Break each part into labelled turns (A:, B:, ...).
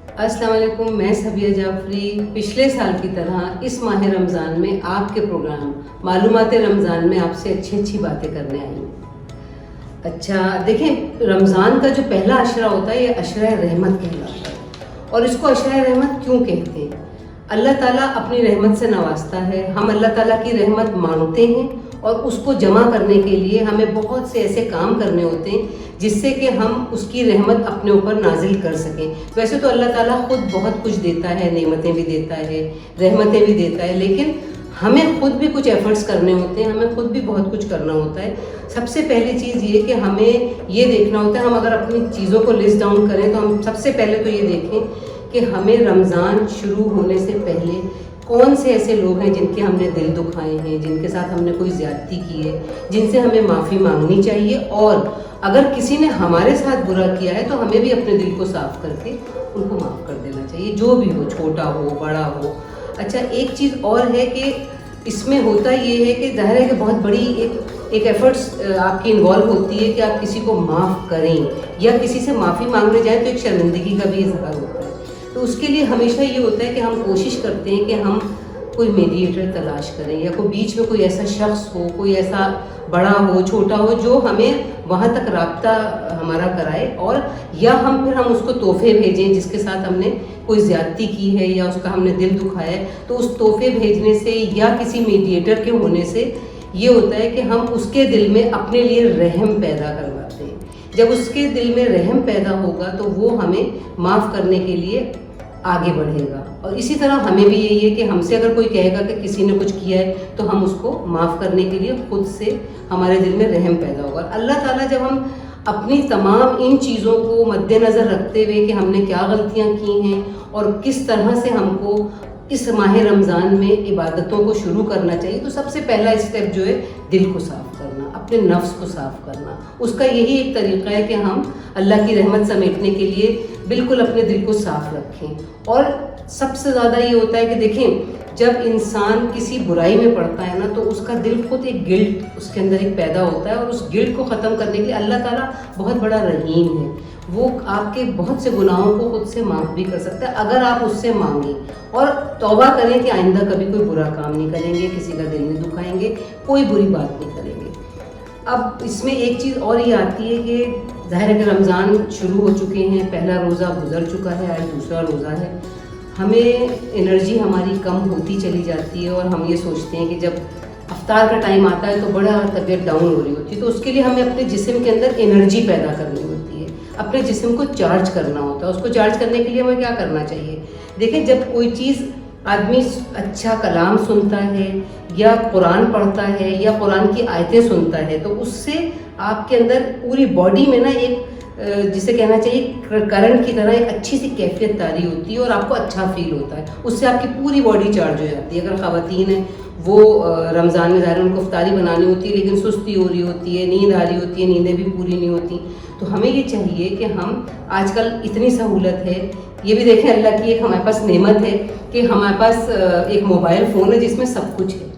A: السلام علیکم، میں صبیہ جعفری پچھلے سال کی طرح اس ماہ رمضان میں آپ کے پروگرام معلومات رمضان میں آپ سے اچھی باتیں کرنے آئی ہوں۔ اچھا دیکھیں، رمضان کا جو پہلا عشرہ ہوتا ہے یہ عشرہ رحمت کہلاتا ہے، اور اس کو عشرہ رحمت کیوں کہتے ہیں؟ اللہ تعالیٰ اپنی رحمت سے نوازتا ہے، ہم اللہ تعالیٰ کی رحمت مانگتے ہیں اور اس کو جمع کرنے کے لیے ہمیں بہت سے ایسے کام کرنے ہوتے ہیں جس سے کہ ہم اس کی رحمت اپنے اوپر نازل کر سکیں۔ ویسے تو اللہ تعالیٰ خود بہت کچھ دیتا ہے، نعمتیں بھی دیتا ہے، رحمتیں بھی دیتا ہے، لیکن ہمیں خود بھی کچھ ایفرٹس کرنے ہوتے ہیں، ہمیں خود بھی بہت کچھ کرنا ہوتا ہے۔ سب سے پہلی چیز یہ کہ ہمیں یہ دیکھنا ہوتا ہے، ہم اگر اپنی چیزوں کو لسٹ ڈاؤن کریں تو ہم سب سے پہلے تو یہ دیکھیں کہ ہمیں رمضان شروع ہونے سے پہلے کون سے ایسے لوگ ہیں جن کے ہم نے دل دکھائے ہیں، جن کے ساتھ ہم نے کوئی زیادتی کی ہے، جن سے ہمیں معافی مانگنی چاہیے، اور اگر کسی نے ہمارے ساتھ برا کیا ہے تو ہمیں بھی اپنے دل کو صاف کر کے ان کو معاف کر دینا چاہیے، جو بھی ہو، چھوٹا ہو بڑا ہو۔ اچھا ایک چیز اور ہے کہ اس میں ہوتا یہ ہے کہ ظاہر ہے کہ بہت بڑی ایک ایفرٹس آپ کی انوالو ہوتی ہے کہ آپ کسی کو معاف کریں یا کسی سے معافی مانگنے جائیں تو ایک شرمندگی کا بھی اظہار ہوتا ہے۔ تو اس کے لیے ہمیشہ یہ ہوتا ہے کہ ہم کوشش کرتے ہیں کہ ہم کوئی میڈیٹر تلاش کریں، یا کوئی بیچ میں کوئی ایسا شخص ہو، کوئی ایسا بڑا ہو چھوٹا ہو جو ہمیں وہاں تک رابطہ ہمارا کرائے، اور یا ہم اس کو تحفے بھیجیں جس کے ساتھ ہم نے کوئی زیادتی کی ہے یا اس کا ہم نے دل دکھایا ہے، تو اس تحفے بھیجنے سے یا کسی میڈیٹر کے ہونے سے یہ ہوتا ہے کہ ہم اس کے دل میں اپنے لیے رحم پیدا کرواتے ہیں۔ جب اس کے دل میں رحم پیدا ہوگا تو وہ ہمیں معاف کرنے کے لیے آگے بڑھے گا، اور اسی طرح ہمیں بھی یہی ہے کہ ہم سے اگر کوئی کہے گا کہ کسی نے کچھ کیا ہے تو ہم اس کو معاف کرنے کے لیے خود سے ہمارے دل میں رحم پیدا ہوگا۔ اللہ تعالیٰ جب ہم اپنی تمام ان چیزوں کو مد نظر رکھتے ہوئے کہ ہم نے کیا غلطیاں کی ہیں اور کس طرح سے ہم کو اس ماہ رمضان میں عبادتوں کو شروع کرنا چاہیے، تو سب سے پہلا اسٹیپ جو ہے دل کو صاف کرنا، اپنے نفس کو صاف کرنا۔ اس کا یہی ایک طریقہ ہے کہ ہم اللہ کی رحمت سمیٹنے کے لیے بالکل اپنے دل کو صاف رکھیں۔ اور سب سے زیادہ یہ ہوتا ہے کہ دیکھیں، جب انسان کسی برائی میں پڑتا ہے نا تو اس کا دل خود ایک گلٹ اس کے اندر ایک پیدا ہوتا ہے، اور اس گلٹ کو ختم کرنے کے لیے اللہ تعالیٰ بہت بڑا رحیم ہے، وہ آپ کے بہت سے گناہوں کو خود سے معاف بھی کر سکتا ہے اگر آپ اس سے مانگیں اور توبہ کریں کہ آئندہ کبھی کوئی برا کام نہیں کریں گے، کسی کا دل نہیں دکھائیں گے، کوئی بری بات نہیں کریں گے۔ اب اس میں ایک چیز اور یہ آتی ہے کہ ظاہر ہے کہ رمضان شروع ہو چکے ہیں، پہلا روزہ گزر چکا ہے، آج دوسرا روزہ ہے، ہمیں انرجی ہماری کم ہوتی چلی جاتی ہے، اور ہم یہ سوچتے ہیں کہ جب افطار کا ٹائم آتا ہے تو بڑا طبیعت ڈاؤن ہو رہی ہوتی ہے، تو اس کے لیے ہمیں اپنے جسم کے اندر انرجی پیدا کرنی ہوتی ہے، اپنے جسم کو چارج کرنا ہوتا ہے۔ اس کو چارج کرنے کے لیے ہمیں کیا کرنا چاہیے؟ دیکھیں، جب کوئی چیز آدمی اچھا کلام سنتا ہے یا قرآن پڑھتا ہے یا قرآن کی آیتیں سنتا ہے تو اس سے آپ کے اندر پوری باڈی میں نا ایک جسے کہنا چاہیے کرنٹ کی طرح ایک اچھی سی کیفیت طاری ہوتی ہے اور آپ کو اچھا فیل ہوتا ہے، اس سے آپ کی پوری باڈی چارج ہو جاتی ہے۔ اگر خواتین ہیں وہ رمضان میں ظاہر ان کو افطاری بنانی ہوتی ہے لیکن سستی ہو رہی ہوتی ہے، نیند آ رہی ہوتی ہے، نیندیں بھی پوری نہیں ہوتی، تو ہمیں یہ چاہیے کہ ہم آج کل اتنی سہولت ہے، یہ بھی دیکھیں اللہ کی ایک ہمارے پاس نعمت ہے کہ ہمارے پاس ایک موبائل فون ہے جس میں سب کچھ ہے،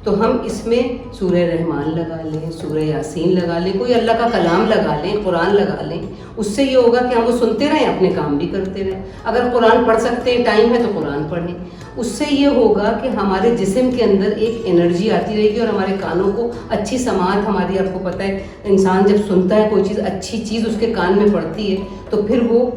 A: تو ہم اس میں سورہ رحمان لگا لیں، سورہ یاسین لگا لیں، کوئی اللہ کا کلام لگا لیں، قرآن لگا لیں، اس سے یہ ہوگا کہ ہم وہ سنتے رہیں، اپنے کام بھی کرتے رہیں۔ اگر قرآن پڑھ سکتے ہیں، ٹائم ہے تو قرآن پڑھیں، اس سے یہ ہوگا کہ ہمارے جسم کے اندر ایک انرجی آتی رہے گی اور ہمارے کانوں کو اچھی سماعت ہماری، آپ کو پتہ ہے انسان جب سنتا ہے کوئی چیز، اچھی چیز اس کے کان میں پڑتی ہے تو پھر وہ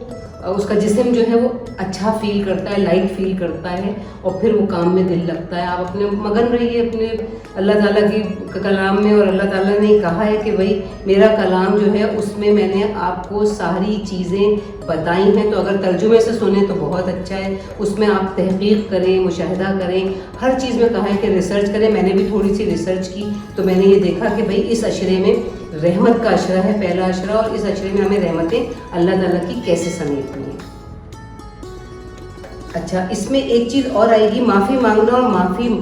A: اس کا جسم جو ہے وہ اچھا فیل کرتا ہے، لائٹ فیل کرتا ہے، اور پھر وہ کام میں دل لگتا ہے۔ آپ اپنے مگن رہیے اپنے اللہ تعالیٰ کی کلام میں، اور اللہ تعالیٰ نے کہا ہے کہ بھائی میرا کلام جو ہے اس میں میں نے آپ کو ساری چیزیں بتائی ہیں، تو اگر ترجمے سے سنیں تو بہت اچھا ہے، اس میں آپ تحقیق کریں، مشاہدہ کریں، ہر چیز میں کہا ہے کہ ریسرچ کریں۔ میں نے بھی تھوڑی سی ریسرچ کی تو میں نے یہ دیکھا کہ بھائی اس عشرے میں رحمت کا عشرہ ہے، پہلا عشرہ، اور اس عشرے میں ہمیں رحمتیں اللہ تعالیٰ کی کیسے سمیٹنی ہیں۔ اچھا اس میں ایک چیز اور آئے گی، معافی مانگنا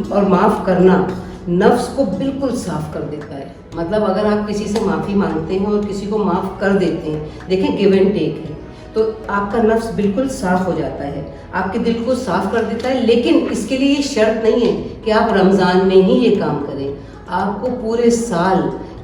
A: اور معاف کرنا نفس کو بالکل صاف کر دیتا ہے۔ مطلب اگر آپ کسی سے معافی مانگتے ہیں اور کسی کو معاف کر دیتے ہیں، دیکھیں گیو اینڈ ٹیک ہے، تو آپ کا نفس بالکل صاف ہو جاتا ہے، آپ کے دل کو صاف کر دیتا ہے۔ لیکن اس کے لیے یہ شرط نہیں ہے کہ آپ رمضان میں ہی یہ کام کریں، آپ کو پورے سال